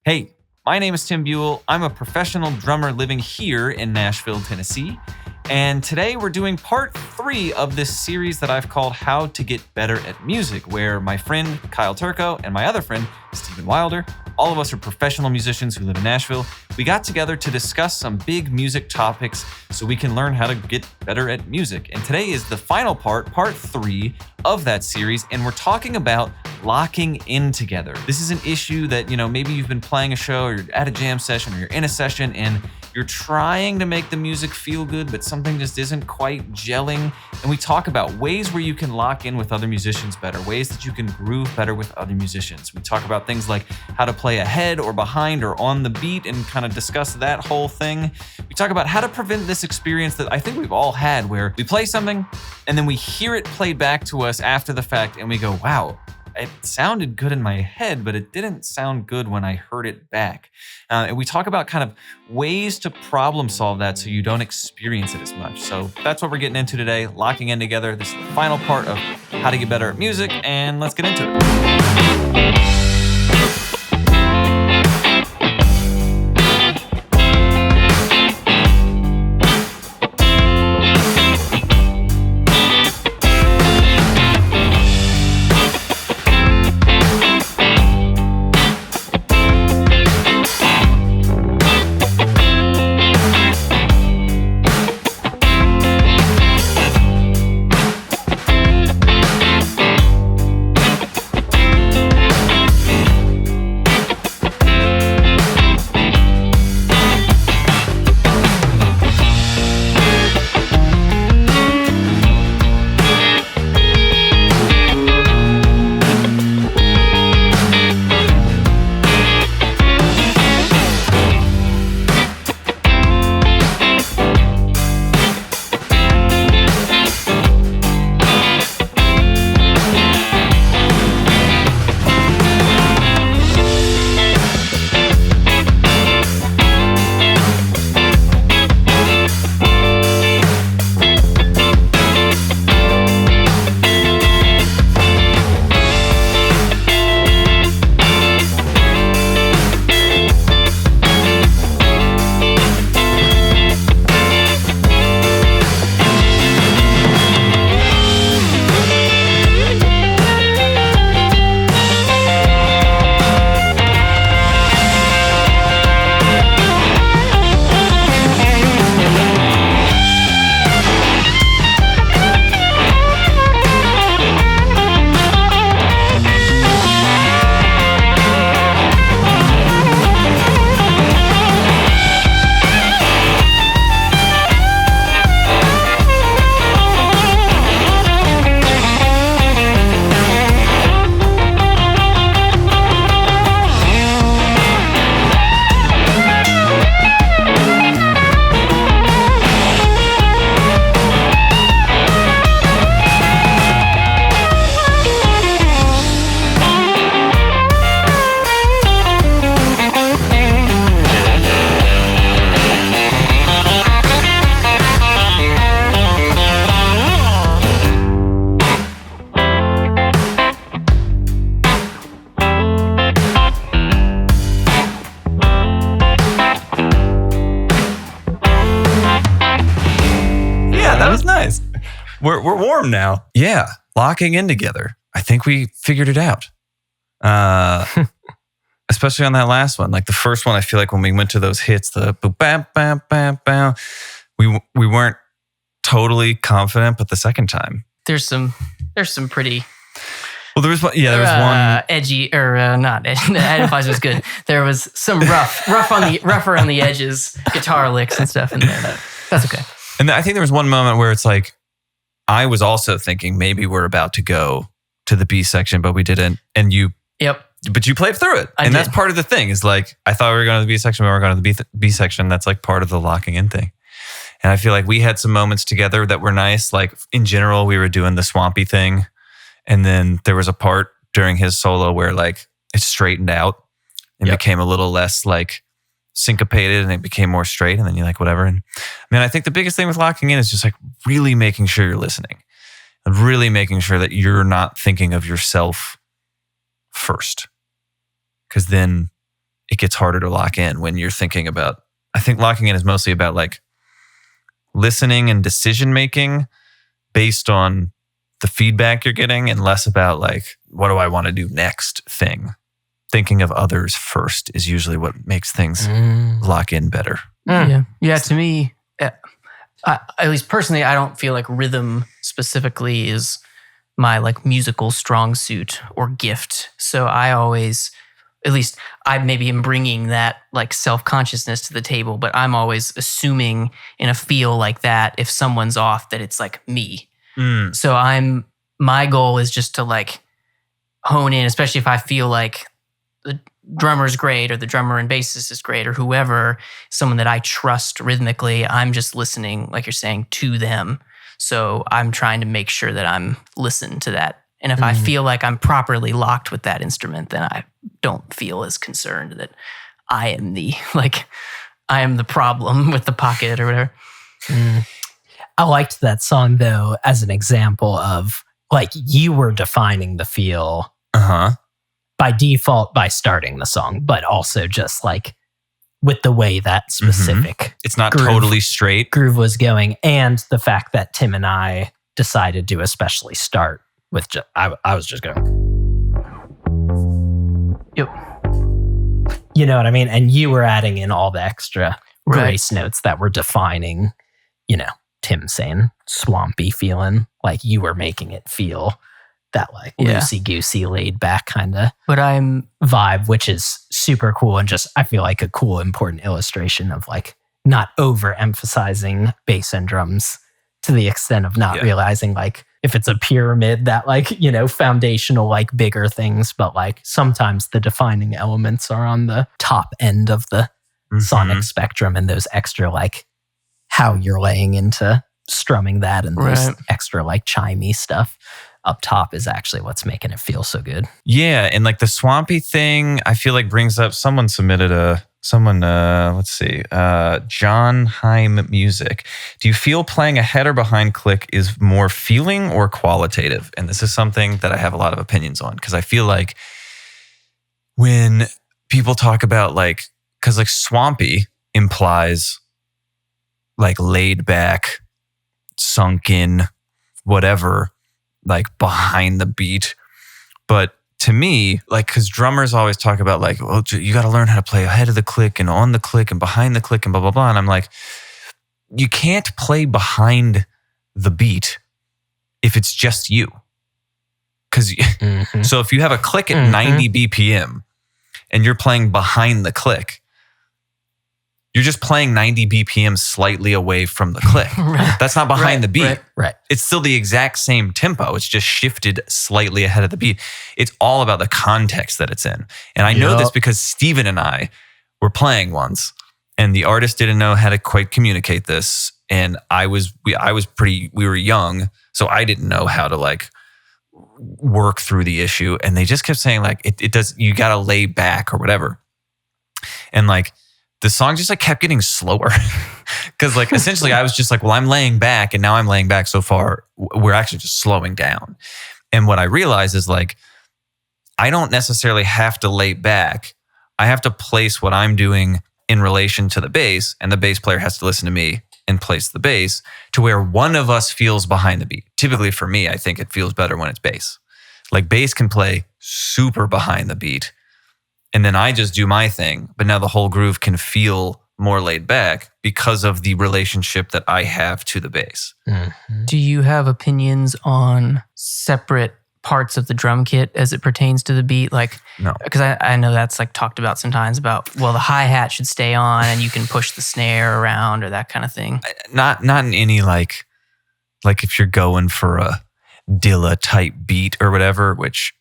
Hey, my name is Tim Buell. I'm a professional drummer living here in Nashville, Tennessee. And today we're doing part 3 of this series that I've called How to Get Better at Music, where my friend Kyle Turco and my other friend, Stephen Wilder, all of us are professional musicians who live in Nashville. We got together to discuss some big music topics so we can learn how to get better at music. And today is the final part 3 of that series, and we're talking about locking in together. This is an issue that, maybe you've been playing a show or you're at a jam session or you're in a session and you're trying to make the music feel good, but something just isn't quite gelling. And we talk about ways where you can lock in with other musicians better, ways that you can groove better with other musicians. We talk about things like how to play ahead or behind or on the beat and kind of discuss that whole thing. We talk about how to prevent this experience that I think we've all had where we play something and then we hear it played back to us after the fact and we go, wow, it sounded good in my head, but it didn't sound good when I heard it back. And we talk about kind of ways to problem solve that so you don't experience it as much. So that's what we're getting into today, locking in together. This is the final part of how to get better at music, and let's get into it. We're warm now. Yeah, locking in together. I think we figured it out. Especially on that last one. Like the first one, I feel like when we went to those hits, the bam, bam, bam, bam, we weren't totally confident, but the second time. There's some pretty... Well, there was one edgy, or not edgy. The Edifies was good. There was some rough around the edges guitar licks and stuff in there. That's okay. And I think there was one moment where it's like, I was also thinking maybe we're about to go to the B section, but we didn't. And but you played through it. And that's part of the thing is like, I thought we were going to the B section, but we're going to the B section. That's like part of the locking in thing. And I feel like we had some moments together that were nice. Like in general, we were doing the swampy thing. And then there was a part during his solo where like it straightened out and became a little less like syncopated and it became more straight, and then you're like, whatever. And I think the biggest thing with locking in is just like really making sure you're listening and really making sure that you're not thinking of yourself first. Because then it gets harder to lock in when you're thinking about, I think locking in is mostly about like listening and decision making based on the feedback you're getting, and less about like, what do I want to do next thing. Thinking of others first is usually what makes things lock in better. Yeah. To me, at least personally, I don't feel like rhythm specifically is my like musical strong suit or gift. So I always, at least I maybe am bringing that like self-consciousness to the table, but I'm always assuming in a feel like that, if someone's off, that it's like me. So my goal is just to like hone in, especially if I feel like the drummer's great or the drummer and bassist is great or whoever, someone that I trust rhythmically, I'm just listening, like you're saying, to them. So I'm trying to make sure that I'm listening to that. And if I feel like I'm properly locked with that instrument, then I don't feel as concerned that I am the problem with the pocket or whatever. I liked that song though as an example of like you were defining the feel by default by starting the song, but also just like with the way that specific it's not totally straight groove was going, and the fact that Tim and I decided to especially start with I was just going yep, you know what I mean, and you were adding in all the extra grace notes that were defining, you know, Tim saying swampy feeling, like you were making it feel that like loosey-goosey, laid back kind of vibe, which is super cool, and just I feel like a cool, important illustration of like not overemphasizing bass and drums to the extent of not realizing like if it's a pyramid that like, you know, foundational like bigger things, but like sometimes the defining elements are on the top end of the sonic spectrum, and those extra like how you're laying into strumming that and those extra like chimey stuff up top is actually what's making it feel so good. Yeah, and like the swampy thing, I feel like brings up, someone submitted let's see, John Heim Music. Do you feel playing ahead or behind click is more feeling or qualitative? And this is something that I have a lot of opinions on, because I feel like when people talk about like, because like swampy implies like laid back, sunk in, whatever, like behind the beat. But to me, like, because drummers always talk about like, well, you got to learn how to play ahead of the click and on the click and behind the click and blah, blah, blah. And I'm like, you can't play behind the beat if it's just you. Because so if you have a click at 90 BPM and you're playing behind the click, you're just playing 90 BPM slightly away from the click. That's not behind the beat. Right. It's still the exact same tempo. It's just shifted slightly ahead of the beat. It's all about the context that it's in. And I know this because Steven and I were playing once, and the artist didn't know how to quite communicate this. And we were young, so I didn't know how to like work through the issue. And they just kept saying like, it does, you got to lay back or whatever. And like, the song just like kept getting slower because like essentially I was just like, well, I'm laying back, and now I'm laying back so far, we're actually just slowing down. And what I realized is like, I don't necessarily have to lay back. I have to place what I'm doing in relation to the bass, and the bass player has to listen to me and place the bass to where one of us feels behind the beat. Typically for me, I think it feels better when it's bass. Like bass can play super behind the beat, and then I just do my thing, but now the whole groove can feel more laid back because of the relationship that I have to the bass. Do you have opinions on separate parts of the drum kit as it pertains to the beat? Like, no, because I know that's like talked about sometimes about, well, the hi-hat should stay on and you can push the snare around or that kind of thing. Not in any like if you're going for a Dilla type beat or whatever, which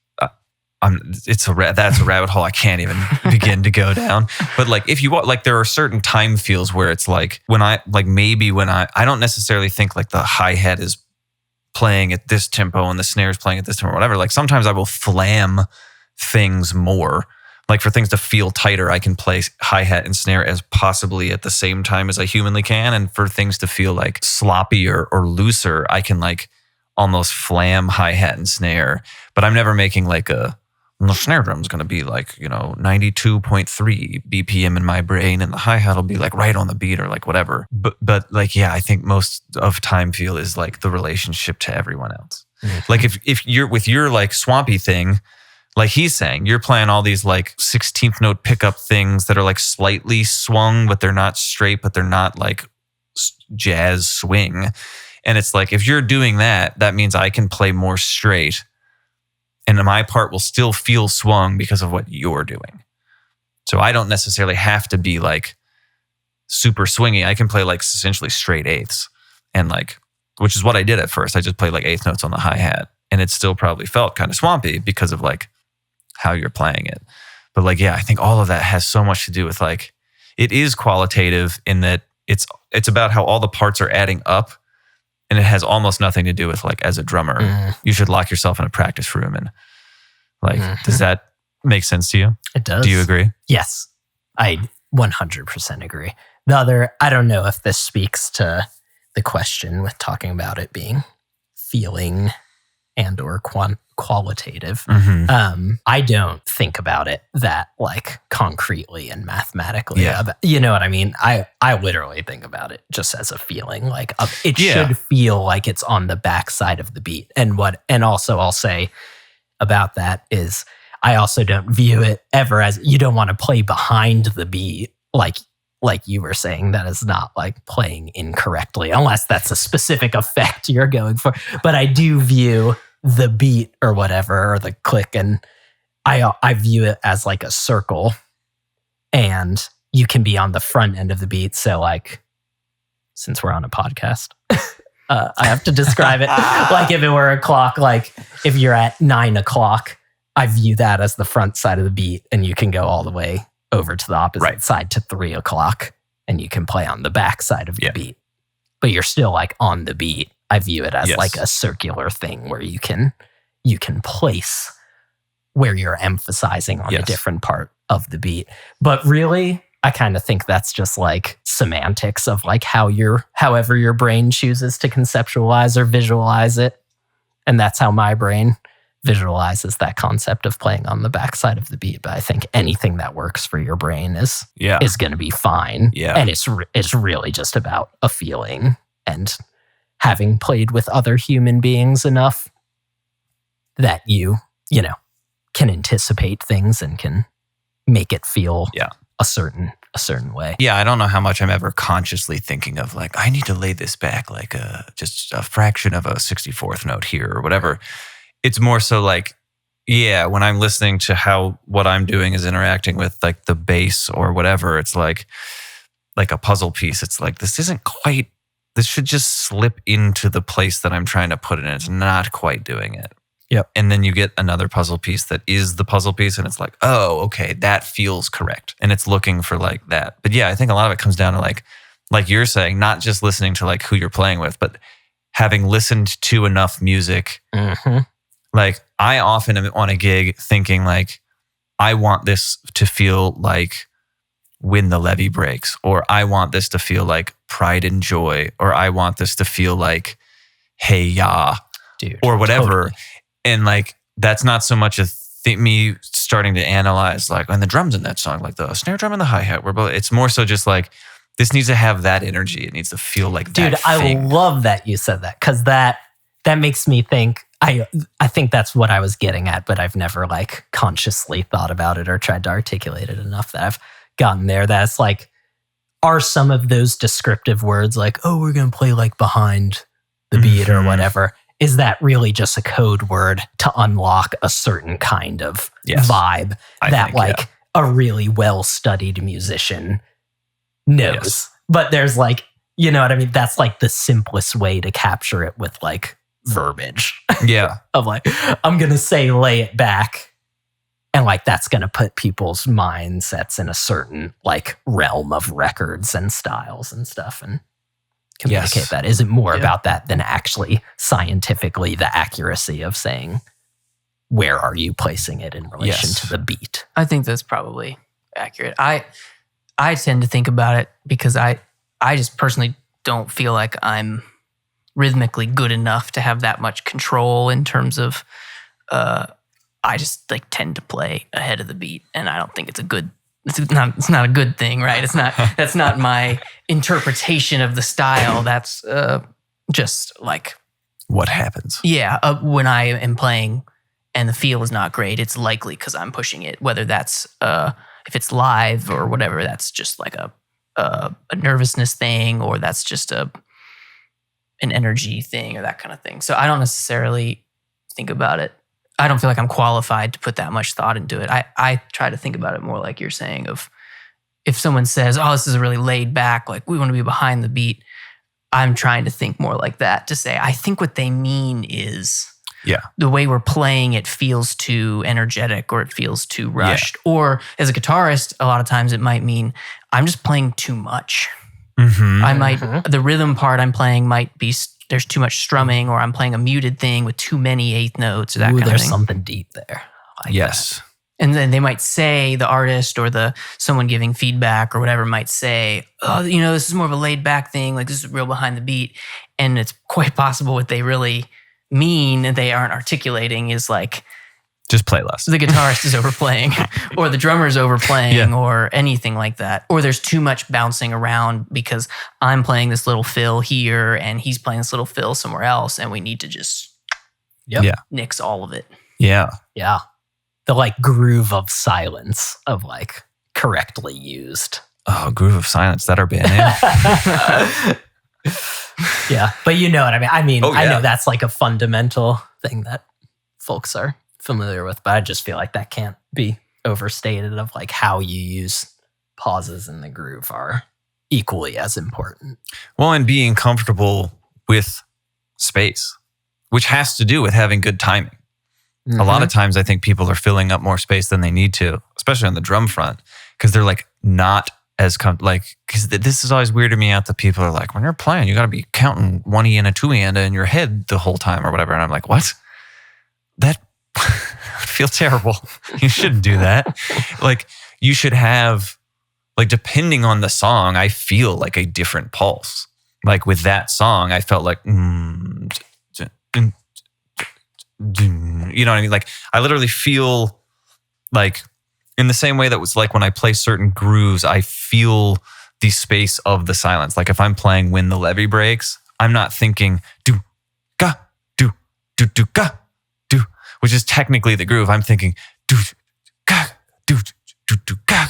that's a rabbit hole I can't even begin to go down. But like if you want, like there are certain time feels where it's like when I don't necessarily think like the hi-hat is playing at this tempo and the snare is playing at this tempo or whatever. Like sometimes I will flam things more. Like for things to feel tighter, I can play hi-hat and snare as possibly at the same time as I humanly can. And for things to feel like sloppier or looser, I can like almost flam hi-hat and snare. But I'm never making like a And the snare drum is going to be like, 92.3 BPM in my brain, and the hi-hat will be like right on the beat or like whatever. But like, yeah, I think most of time feel is like the relationship to everyone else. Mm-hmm. Like if you're with your like swampy thing, like he's saying, you're playing all these like 16th note pickup things that are like slightly swung, but they're not straight, but they're not like jazz swing. And it's like, if you're doing that, that means I can play more straight and my part will still feel swung because of what you're doing. So I don't necessarily have to be like super swingy. I can play like essentially straight eighths, and like, which is what I did at first. I just played like eighth notes on the hi-hat, and it still probably felt kind of swampy because of like how you're playing it. But like, yeah, I think all of that has so much to do with like, it is qualitative in that it's about how all the parts are adding up, and it has almost nothing to do with like, as a drummer, you should lock yourself in a practice room and like, does that make sense to you? It does. Do you agree? Yes, I 100% agree. The other, I don't know if this speaks to the question with talking about it being feeling and or qualitative. I don't think about it that like concretely and mathematically. Yeah. You know what I mean? I literally think about it just as a feeling. Like it should feel like it's on the backside of the beat. And also I'll say about that is I also don't view it ever as you don't want to play behind the beat. Like you were saying, that is not like playing incorrectly, unless that's a specific effect you're going for. But I do view the beat or whatever, or the click, and I view it as like a circle, and you can be on the front end of the beat. So like, since we're on a podcast, I have to describe it. Like if it were a clock, like if you're at 9 o'clock, I view that as the front side of the beat, and you can go all the way over to the opposite side to 3 o'clock, and you can play on the back side of the beat, but you're still like on the beat. I view it as like a circular thing where you can place where you're emphasizing on a different part of the beat. But really, I kind of think that's just like semantics of like however your brain chooses to conceptualize or visualize it. And that's how my brain visualizes that concept of playing on the backside of the beat. But I think anything that works for your brain is going to be fine. Yeah. And it's really just about a feeling, and having played with other human beings enough that you can anticipate things and can make it feel a certain way. Yeah, I don't know how much I'm ever consciously thinking of like, I need to lay this back like just a fraction of a 64th note here or whatever. It's more so like, when I'm listening to what I'm doing is interacting with like the bass or whatever, it's like a puzzle piece. It's like, this should just slip into the place that I'm trying to put it in. It's not quite doing it. Yep. And then you get another puzzle piece that is the puzzle piece, and it's like, oh, okay, that feels correct. And it's looking for like that. But yeah, I think a lot of it comes down to like you're saying, not just listening to like who you're playing with, but having listened to enough music. Mm-hmm. Like I often am on a gig thinking like, I want this to feel like When the Levee Breaks, or I want this to feel like Pride and Joy, or I want this to feel like Hey Ya, dude, or whatever. Totally. And like, that's not so much me starting to analyze like, and the drums in that song, like the snare drum and the hi-hat, it's more so just like, this needs to have that energy. It needs to feel like that. Dude, I love that you said that, because that makes me think, I think that's what I was getting at, but I've never like consciously thought about it or tried to articulate it enough that I've gotten there. That's like, are some of those descriptive words like, oh, we're going to play like behind the beat or whatever, is that really just a code word to unlock a certain kind of vibe that a really well-studied musician knows? Yes. But there's like, you know what I mean? That's like the simplest way to capture it with like verbiage. Yeah. Of like, I'm going to say lay it back. And like, that's going to put people's mindsets in a certain like realm of records and styles and stuff, and communicate that. Is it more about that than actually scientifically the accuracy of saying, where are you placing it in relation to the beat? I think that's probably accurate. I tend to think about it because I just personally don't feel like I'm rhythmically good enough to have that much control in terms of I just like tend to play ahead of the beat, and I don't think it's not a good thing, right? That's not my interpretation of the style. That's just like what happens. Yeah, when I am playing and the feel is not great, it's likely because I'm pushing it. Whether that's if it's live or whatever, that's just like a nervousness thing, or that's just an energy thing, or that kind of thing. So I don't necessarily think about it. I don't feel like I'm qualified to put that much thought into it. I try to think about it more like you're saying, of if someone says, oh, this is a really laid back, like we want to be behind the beat, I'm trying to think more like that, to say, I think what they mean is the way we're playing it feels too energetic, or it feels too rushed. Or as a guitarist, a lot of times it might mean I'm just playing too much. The rhythm part I'm playing might be there's too much strumming, or I'm playing a muted thing with too many eighth notes, or that kind of thing. There's something deep there. Yes. And then they might say, the artist or someone giving feedback or whatever might say, oh, this is more of a laid back thing. Like, this is real behind the beat. And it's quite possible what they really mean and they aren't articulating is like, just play less. The guitarist is overplaying, or the drummer is overplaying, or anything like that. Or there's too much bouncing around because I'm playing this little fill here and he's playing this little fill somewhere else, and we need to just nix all of it. Yeah. The like groove of silence of like correctly used. Oh, Groove of Silence. That our band name? Yeah. But you know what I mean? I know that's like a fundamental thing that folks are familiar with, but I just feel like that can't be overstated, of like how you use pauses in the groove are equally as important. Well, and being comfortable with space, which has to do with having good timing. A lot of times I think people are filling up more space than they need to, especially on the drum front, because they're like not as because this is always weirded me out that people are like, when you're playing, you got to be counting 1 E and a 2 E in your head the whole time or whatever. And I'm like, what? That would feel terrible. You shouldn't do that. Like, you should have, like, depending on the song, I feel like a different pulse. Like with that song, I felt like, you know what I mean? Like, I literally feel like, in the same way that was like when I play certain grooves, I feel the space of the silence. Like if I'm playing When the Levee Breaks, I'm not thinking do ga do do do ga do, which is technically the groove. I'm thinking do ga do do do ga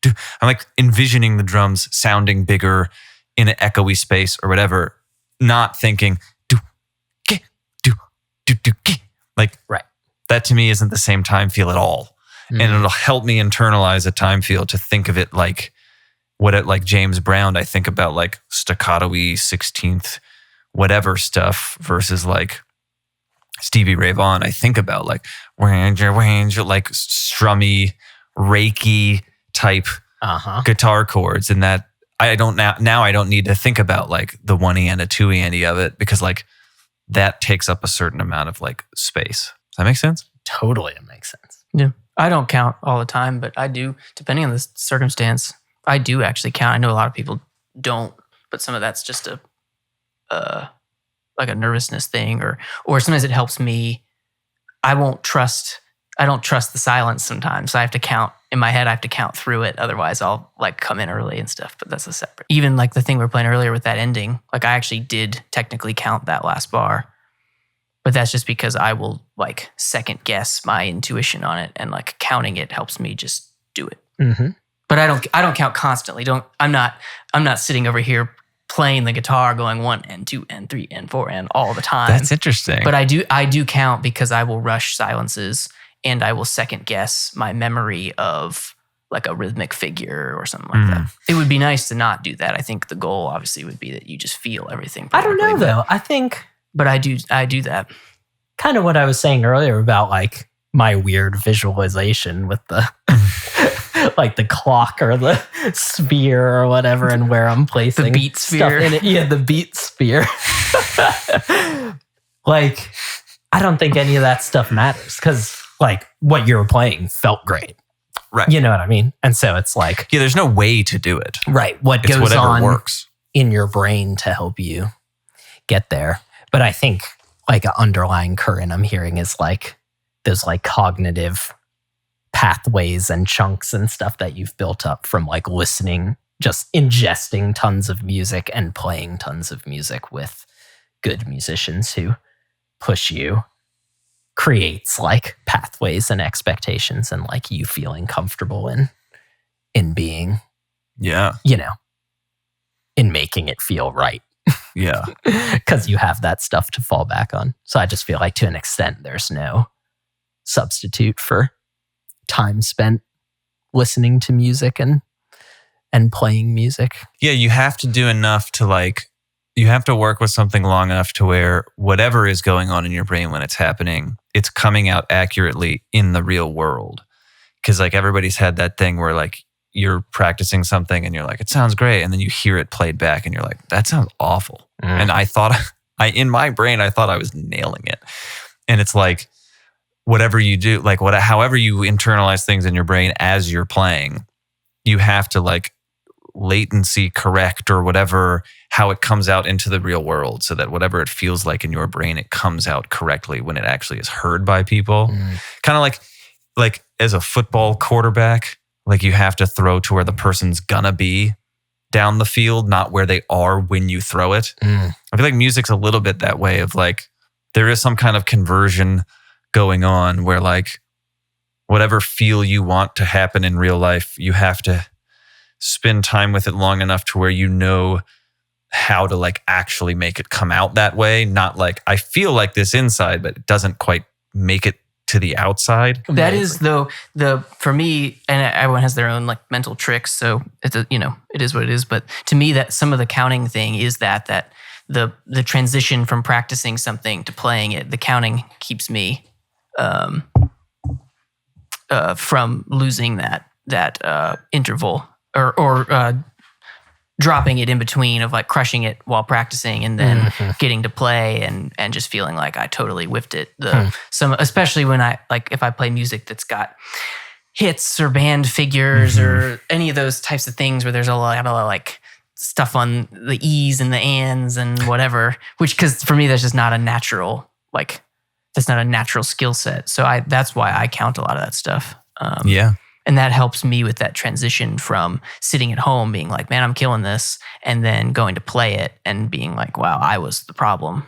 do. I'm like envisioning the drums sounding bigger in an echoey space or whatever, not thinking do ge do do do ge. Like that to me isn't the same time feel at all. And it'll help me internalize a time feel to think of it like like James Brown. I think about like staccato-y 16th whatever stuff versus like Stevie Ray Vaughan. I think about like like strummy, reiki type guitar chords, and that I don't now I don't need to think about like the 1 E and a 2 E any of it, because like that takes up a certain amount of like space. Does that make sense? Totally, it makes sense. Yeah. I don't count all the time, but I do, depending on the circumstance, I do actually count. I know a lot of people don't, but some of that's just a like a nervousness thing, or sometimes it helps me. I don't trust the silence sometimes. So I have to count in my head. I have to count through it. Otherwise I'll like come in early and stuff, but that's a separate. Even like the thing we were playing earlier with that ending, like I actually did technically count that last bar. But that's just because I will like second guess my intuition on it, and like counting it helps me just do it. But I don't count constantly. I'm not sitting over here playing the guitar going 1 and 2 and 3 and 4 and all the time. That's interesting. But I do count, because I will rush silences and I will second guess my memory of like a rhythmic figure or something like that. It would be nice to not do that. I think the goal obviously would be that you just feel everything perfectly. I don't know though. I think. But I do that. Kind of what I was saying earlier about like my weird visualization with the like the clock or the sphere or whatever, and where I'm placing the beat sphere in it. Yeah, the beat sphere. Like, I don't think any of that stuff matters, because like what you were playing felt great. Right. You know what I mean? And so it's like, yeah, there's no way to do it. Right. What it's goes on works in your brain to help you get there. But I think like an underlying current I'm hearing is like those like cognitive pathways and chunks and stuff that you've built up from like listening, just ingesting tons of music and playing tons of music with good musicians who push you, creates like pathways and expectations and like you feeling comfortable in being, in making it feel right. Yeah. Because you have that stuff to fall back on. So I just feel like to an extent, there's no substitute for time spent listening to music and playing music. Yeah, you have to do enough to like, you have to work with something long enough to where whatever is going on in your brain when it's happening, it's coming out accurately in the real world. Because like everybody's had that thing where like you're practicing something and you're like, it sounds great. And then you hear it played back and you're like, that sounds awful. And I thought, in my brain, I thought I was nailing it. And it's like, whatever you do, like however you internalize things in your brain as you're playing, you have to like latency correct or whatever, how it comes out into the real world so that whatever it feels like in your brain, it comes out correctly when it actually is heard by people. Kind of like as a football quarterback, like you have to throw to where the person's gonna be down the field, not where they are when you throw it. I feel like music's a little bit that way of like, there is some kind of conversion going on where like whatever feel you want to happen in real life, you have to spend time with it long enough to where you know how to like actually make it come out that way. Not like, I feel like this inside, but it doesn't quite make it to the outside. That is though for me, and everyone has their own like mental tricks. So it's it is what it is. But to me, that some of the counting thing is that the transition from practicing something to playing it, the counting keeps me from losing that interval or dropping it in between of like crushing it while practicing and then getting to play and just feeling like I totally whiffed it. Especially when if I play music that's got hits or band figures or any of those types of things where there's a lot of like stuff on the E's and the ands and whatever, which, cause for me, that's just not a natural, like that's not a natural skill set. So that's why I count a lot of that stuff. And that helps me with that transition from sitting at home being like, man, I'm killing this. And then going to play it and being like, wow, I was the problem.